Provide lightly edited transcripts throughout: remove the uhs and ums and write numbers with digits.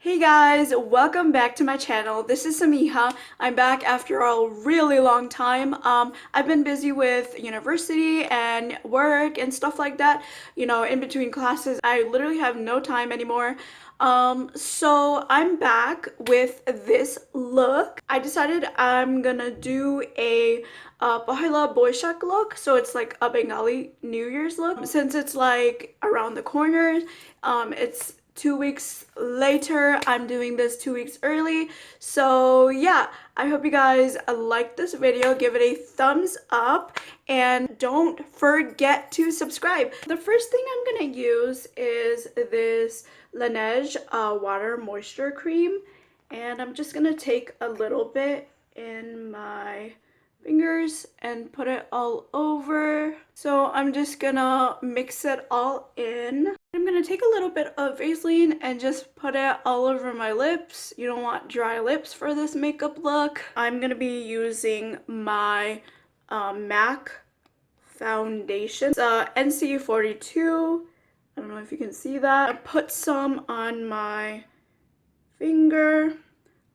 Hey guys, welcome back to my channel. This is Samiha. I'm back after a really long time. I've been busy with university and work and stuff like that. You know, in between classes, I literally have no time anymore. So I'm back with this look. I decided I'm gonna do a Pohela Boishakh look. So it's like a Bengali New Year's look. Since it's like around the corner, it's 2 weeks later. I'm doing this 2 weeks early. So yeah, I hope you guys like this video. Give it a thumbs up and don't forget to subscribe. The first thing I'm gonna use is this Laneige water moisture cream, and I'm just gonna take a little bit in my fingers and put it all over. So I'm just gonna mix it all in. I'm gonna take a little bit of Vaseline and just put it all over my lips. You don't want dry lips for this makeup look. I'm gonna be using my MAC foundation. It's NC42. I don't know if you can see that. I put some on my finger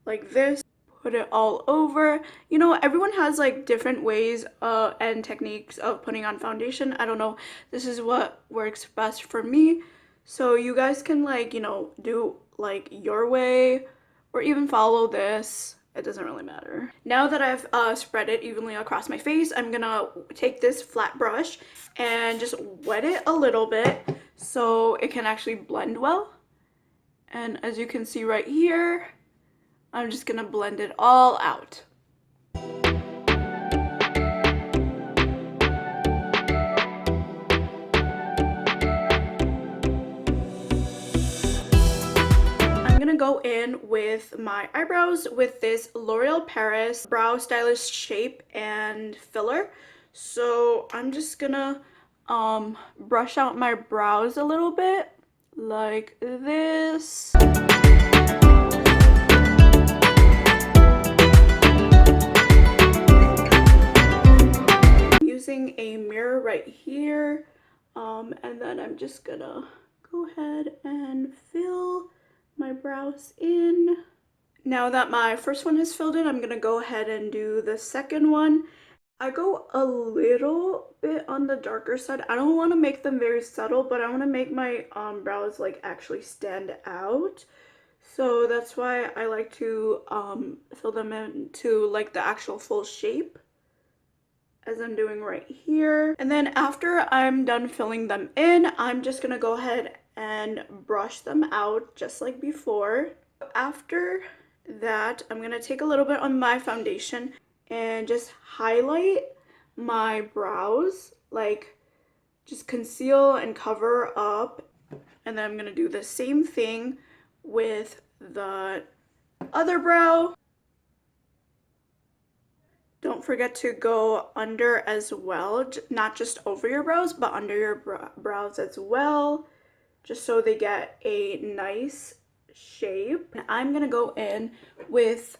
like this. Put it all over. You know, everyone has like different ways and techniques of putting on foundation. I don't know, this is what works best for me, so you guys can, like, you know, do like your way or even follow this. It doesn't really matter. Now that I've spread it evenly across my face, I'm gonna take this flat brush and just wet it a little bit so it can actually blend well. And as you can see right here, I'm just gonna blend it all out. I'm gonna go in with my eyebrows with this L'Oreal Paris Brow Stylist Shape and Filler. So I'm just gonna brush out my brows a little bit like this. Using a mirror right here, and then I'm just gonna go ahead and fill my brows in. Now that my first one is filled in, I'm gonna go ahead and do the second one. I go a little bit on the darker side. I don't want to make them very subtle, but I want to make my brows like actually stand out. So that's why I like to fill them into like the actual full shape, as I'm doing right here. And then after I'm done filling them in, I'm just gonna go ahead and brush them out just like before. After that, I'm gonna take a little bit on my foundation and just highlight my brows, like just conceal and cover up. And then I'm gonna do the same thing with the other brow. Don't forget to go under as well, not just over your brows, but under your brows as well, just so they get a nice shape. And I'm gonna go in with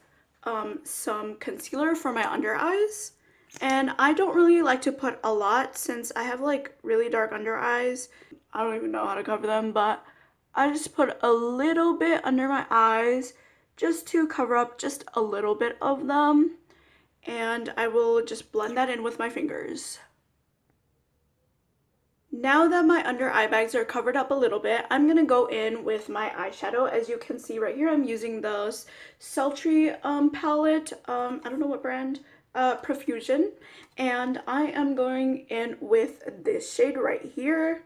some concealer for my under eyes. And I don't really like to put a lot since I have like really dark under eyes. I don't even know how to cover them, but I just put a little bit under my eyes just to cover up just a little bit of them. And I will just blend that in with my fingers. Now that my under eye bags are covered up a little bit, I'm gonna go in with my eyeshadow. As you can see right here, I'm using the Sultry palette. I don't know what brand, Profusion. And I am going in with this shade right here.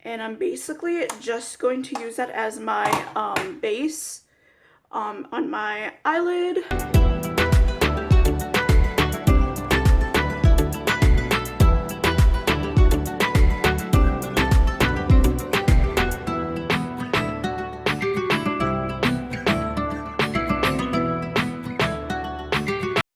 And I'm basically just going to use that as my base on my eyelid.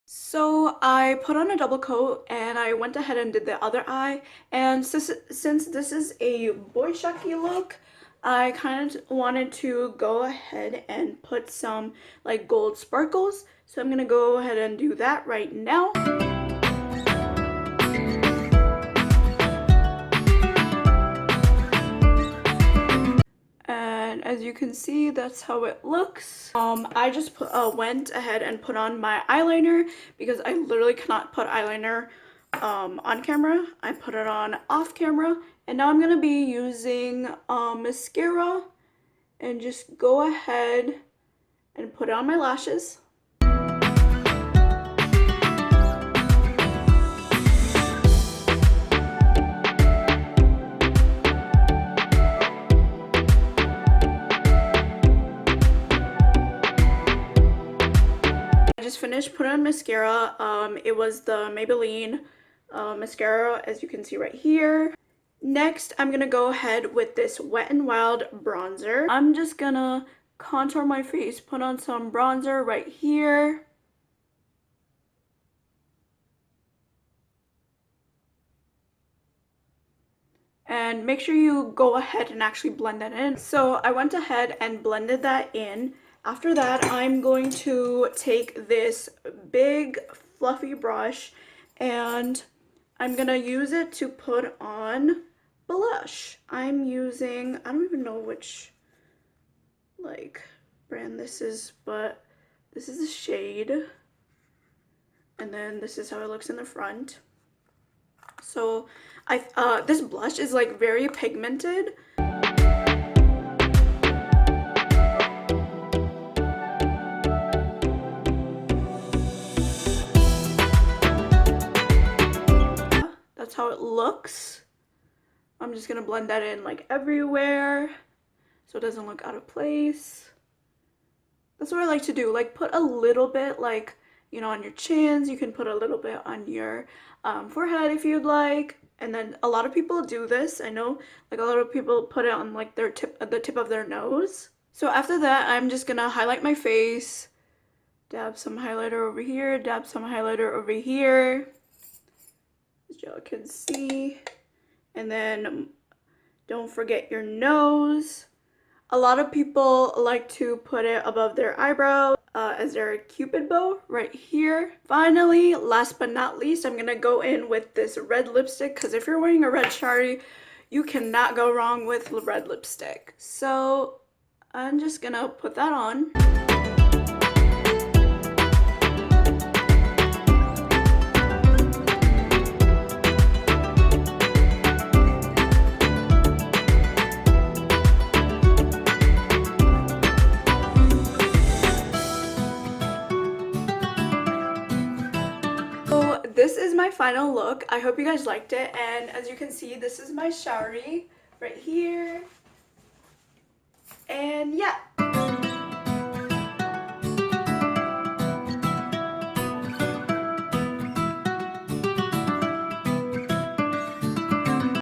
So I put on a double coat and I went ahead and did the other eye. And since this is a Boishakh look, I kind of wanted to go ahead and put some like gold sparkles. So I'm gonna go ahead and do that right now. as you can see, that's how it looks. I just went ahead and put on my eyeliner because I literally cannot put eyeliner on camera. I put it on off camera, and now I'm gonna be using mascara and just go ahead and put it on my lashes. Just finished putting on mascara. It was the Maybelline mascara, as you can see right here. Next, I'm gonna go ahead with this Wet n Wild bronzer. I'm just gonna contour my face, put on some bronzer right here. And make sure you go ahead and actually blend that in. So I went ahead and blended that in. After that, I'm going to take this big fluffy brush and I'm gonna use it to put on blush. I'm using, I don't even know which like brand this is, but this is a shade. And then this is how it looks in the front. So this blush is like very pigmented. That's how it looks. I'm just gonna blend that in like everywhere so it doesn't look out of place. That's what I like to do, like put a little bit, like, you know, on your chins. You can put a little bit on your forehead if you'd like. And then a lot of people do this. I know, like, a lot of people put it on like their the tip of their nose. So after that, I'm just gonna highlight my face, dab some highlighter over here, dab some highlighter over here, as y'all can see. And then don't forget your nose. A lot of people like to put it above their eyebrow as their cupid bow right here. Finally, last but not least, I'm gonna go in with this red lipstick, because if you're wearing a red sharee, you cannot go wrong with red lipstick. So I'm just gonna put that on. This is my final look. I hope you guys liked it, and as you can see, this is my sharee right here. And yeah,